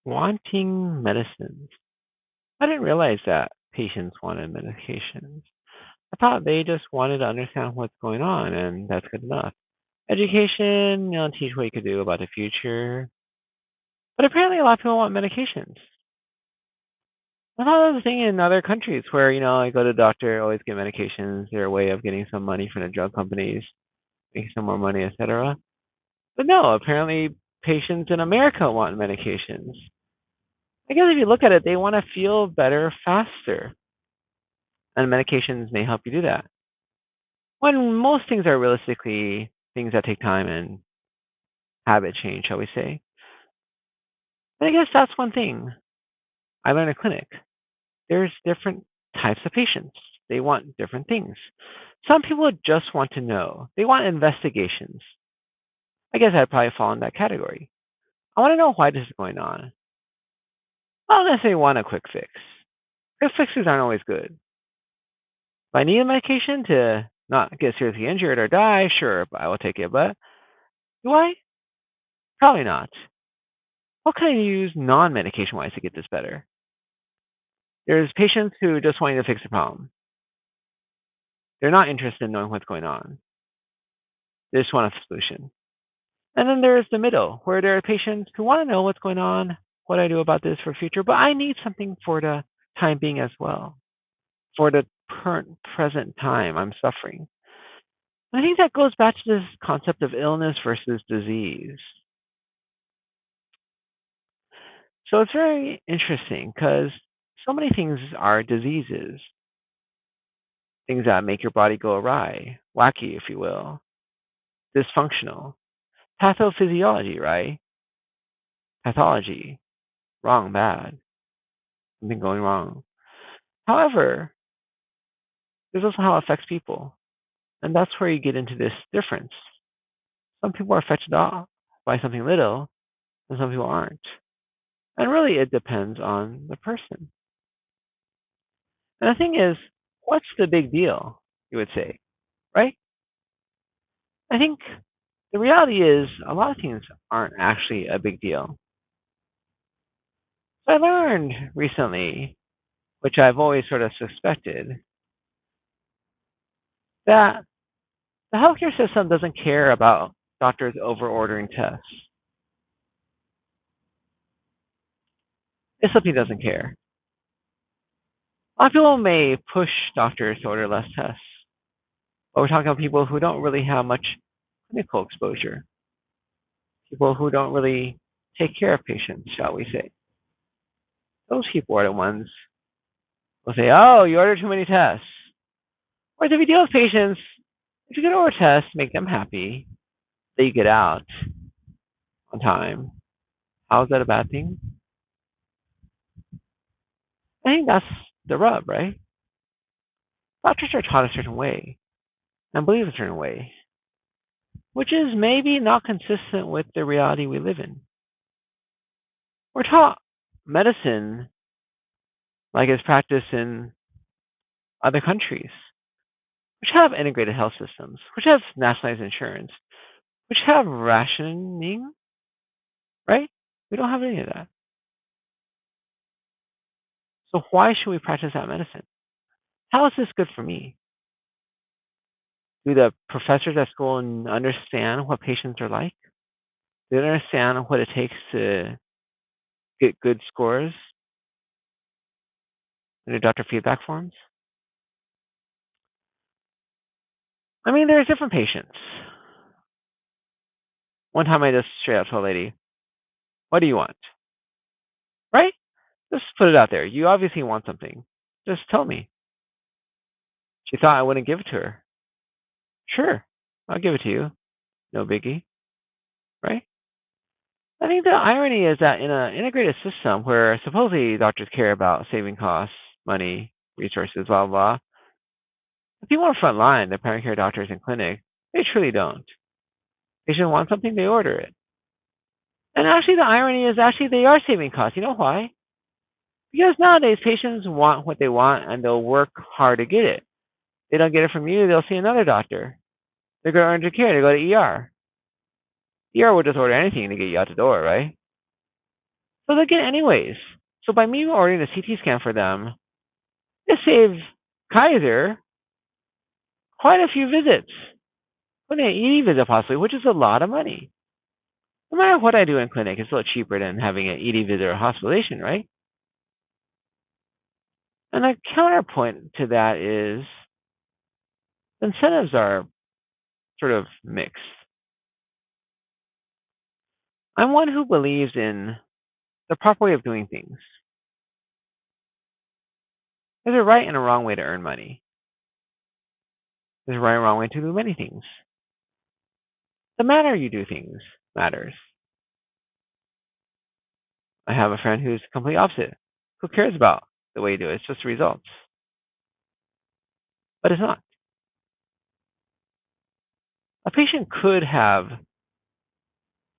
Wanting medicines. I didn't realize that patients wanted medications. I thought they just wanted to understand what's going on, and that's good enough. Education, teach what you could do about the future. But apparently, a lot of people want medications. I thought that was a thing in other countries where, I go to the doctor, always get medications. They're a way of getting some money from the drug companies, making some more money, etc. But no, apparently patients in America want medications. I guess if you look at it, they want to feel better faster, and medications may help you do that. When most things are realistically things that take time and habit change, shall we say. And I guess that's one thing I learned in clinic. There's different types of patients. They want different things. Some people just want to know. They want investigations. I guess I'd probably fall in that category. I want to know why this is going on. I don't necessarily want a quick fix. Quick fixes aren't always good. If I need a medication to not get seriously injured or die, sure, I will take it. But do I? Probably not. What can I use non-medication wise to get this better? There's patients who just want you to fix the problem. They're not interested in knowing what's going on. They just want a solution. And then there's the middle, where there are patients who want to know what's going on, what I do about this for future, but I need something for the time being as well. For the current present time I'm suffering. And I think that goes back to this concept of illness versus disease. So it's very interesting because so many things are diseases, things that make your body go awry, wacky, if you will, dysfunctional. Pathophysiology, right? Pathology, wrong, bad, something going wrong. However, there's also how it affects people. And that's where you get into this difference. Some people are affected by something little, and some people aren't. And really, it depends on the person. And the thing is, what's the big deal, you would say, right? I think the reality is a lot of things aren't actually a big deal. So I learned recently, which I've always sort of suspected, that the healthcare system doesn't care about doctors over ordering tests. It simply doesn't care. A lot of people may push doctors to order less tests, but we're talking about people who don't really have much clinical exposure, people who don't really take care of patients, shall we say. Those people are the ones who will say, oh, you ordered too many tests. Whereas if you deal with patients, if you can order tests, make them happy, that you get out on time, how is that a bad thing? I think that's the rub, right? Doctors are taught a certain way and believe a certain way, which is maybe not consistent with the reality we live in. We're taught medicine like it's practiced in other countries, which have integrated health systems, which have nationalized insurance, which have rationing, right? We don't have any of that. So why should we practice that medicine? How is this good for me? Do the professors at school understand what patients are like? Do they understand what it takes to get good scores in their doctor feedback forms? I mean, there's different patients. One time I just straight out told a lady, what do you want? Right? Just put it out there. You obviously want something. Just tell me. She thought I wouldn't give it to her. Sure, I'll give it to you. No biggie. Right? I think the irony is that in an integrated system where supposedly doctors care about saving costs, money, resources, blah, blah, the people on the front line, the primary care doctors in clinic, they truly don't. Patient wants something, they order it. And actually, the irony is actually they are saving costs. You know why? Because nowadays patients want what they want and they'll work hard to get it. They don't get it from you, they'll see another doctor. They're going to urgent care, they go to ER. ER will just order anything to get you out the door, right? So they'll get it anyways. So by me ordering a CT scan for them, it saves Kaiser quite a few visits. Putting an ED visit possibly, which is a lot of money. No matter what I do in clinic, it's still cheaper than having an ED visit or hospitalization, right? And a counterpoint to that is the incentives are sort of mixed. I'm one who believes in the proper way of doing things. There's a right and a wrong way to earn money. There's a right and wrong way to do many things. The manner you do things matters. I have a friend who's the complete opposite. Who cares about the way you do it? It's just the results. But it's not. A patient could have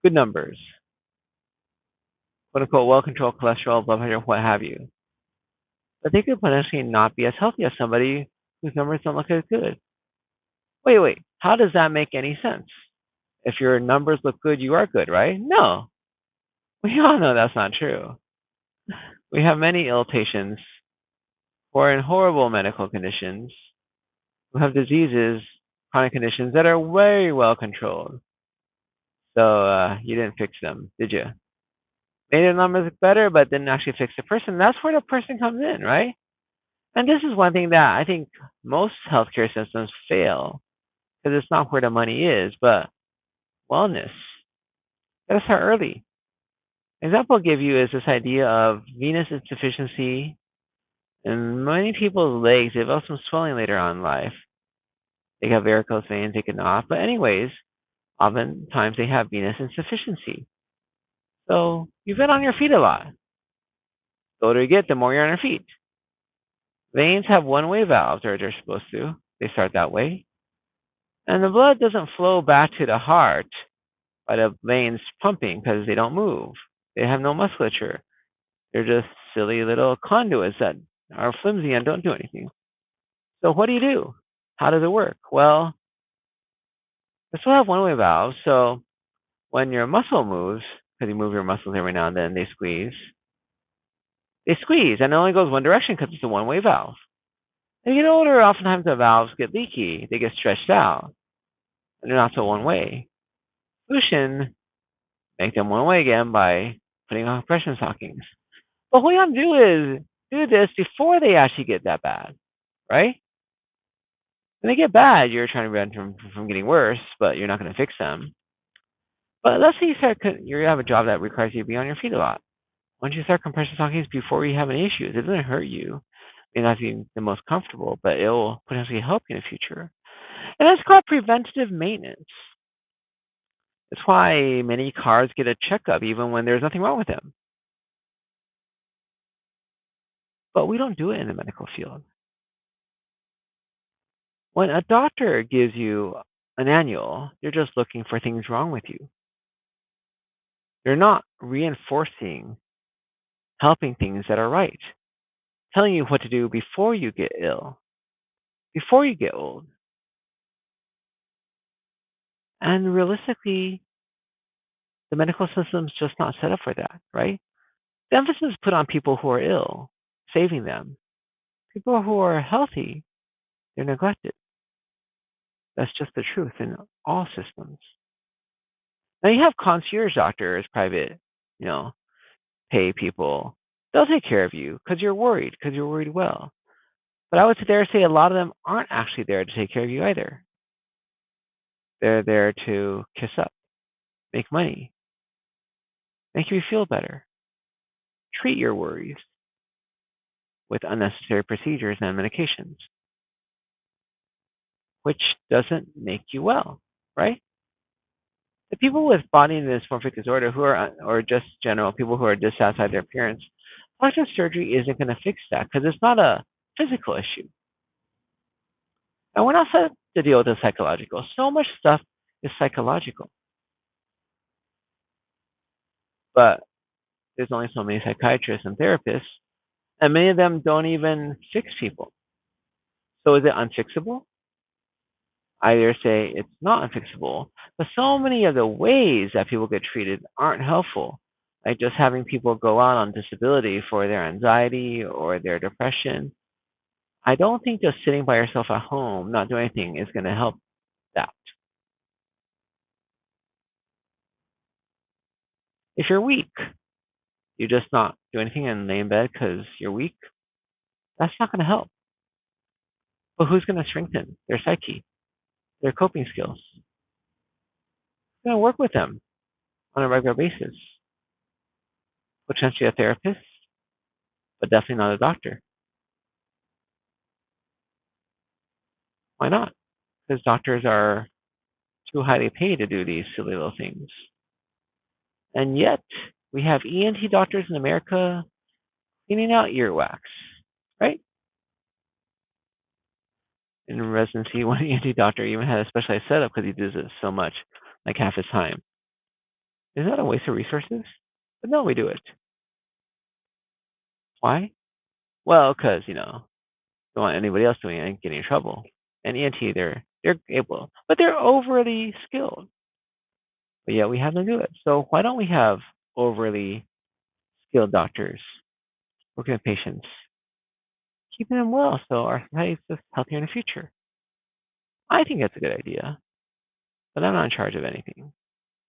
good numbers, quote unquote, well controlled cholesterol, blood pressure, what have you. But they could potentially not be as healthy as somebody whose numbers don't look as good. Wait. How does that make any sense? If your numbers look good, you are good, right? No. We all know that's not true. We have many ill patients who are in horrible medical conditions, who have diseases, chronic conditions that are very well controlled. So you didn't fix them, did you? Made their numbers look better, but didn't actually fix the person. That's where the person comes in, right? And this is one thing that I think most healthcare systems fail because it's not where the money is, but wellness. Gotta start early. Example I'll give you is this idea of venous insufficiency. In many people's legs, they develop some swelling later on in life. They have varicose veins, they can not. But anyways, oftentimes they have venous insufficiency. So you've been on your feet a lot. The older you get, the more you're on your feet. Veins have one-way valves, or they're supposed to. They start that way. And the blood doesn't flow back to the heart by the veins pumping because they don't move. They have no musculature. They're just silly little conduits that are flimsy and don't do anything. So what do? How does it work? Well, they still have one-way valves. So when your muscle moves, because you move your muscles every now and then, they squeeze. They squeeze, and it only goes one direction because it's a one-way valve. As you get older, oftentimes the valves get leaky. They get stretched out, and they're not so one-way. Solution, make them one-way again by putting on compression stockings. But what you want to do is do this before they actually get that bad, right? When they get bad, you're trying to prevent them from getting worse, but you're not going to fix them. But let's say you have a job that requires you to be on your feet a lot. Why don't you start compression stockings before you have any issues? It doesn't hurt you. It may not be the most comfortable, but it will potentially help you in the future. And that's called preventative maintenance. That's why many cars get a checkup even when there's nothing wrong with them. But we don't do it in the medical field. When a doctor gives you an annual, they're just looking for things wrong with you. They're not reinforcing helping things that are right, telling you what to do before you get ill, before you get old. And realistically, the medical system's just not set up for that, right? The emphasis is put on people who are ill, saving them. People who are healthy, they're neglected. That's just the truth in all systems. Now you have concierge doctors, private, you know, pay people. They'll take care of you because you're worried well. But I would dare say a lot of them aren't actually there to take care of you either. They're there to kiss up, make money, make you feel better, treat your worries with unnecessary procedures and medications, which doesn't make you well, right? The people with body dysmorphic disorder who are, or just general people who are dissatisfied with their appearance, plastic surgery isn't going to fix that because it's not a physical issue. And we're not set up to deal with the psychological. So much stuff is psychological. But there's only so many psychiatrists and therapists, and many of them don't even fix people. So is it unfixable? I dare say it's not unfixable, but so many of the ways that people get treated aren't helpful. Like just having people go out on disability for their anxiety or their depression. I don't think just sitting by yourself at home, not doing anything, is going to help that. If you're weak, you just not do anything and lay in bed because you're weak, that's not going to help. But who's going to strengthen their psyche, their coping skills? Who's going to work with them on a regular basis? Potentially a therapist, but definitely not a doctor. Why not? Because doctors are too highly paid to do these silly little things. And yet, we have ENT doctors in America cleaning out earwax, right? In residency, one ENT doctor even had a specialized setup because he does it so much, like half his time. Isn't that a waste of resources? But no, we do it. Why? Well, because, don't want anybody else doing it and getting in trouble. And ENT, they're able, but they're overly skilled. But yet we have them do it. So why don't we have overly skilled doctors working with patients, keeping them well so our society is just healthier in the future? I think that's a good idea, but I'm not in charge of anything.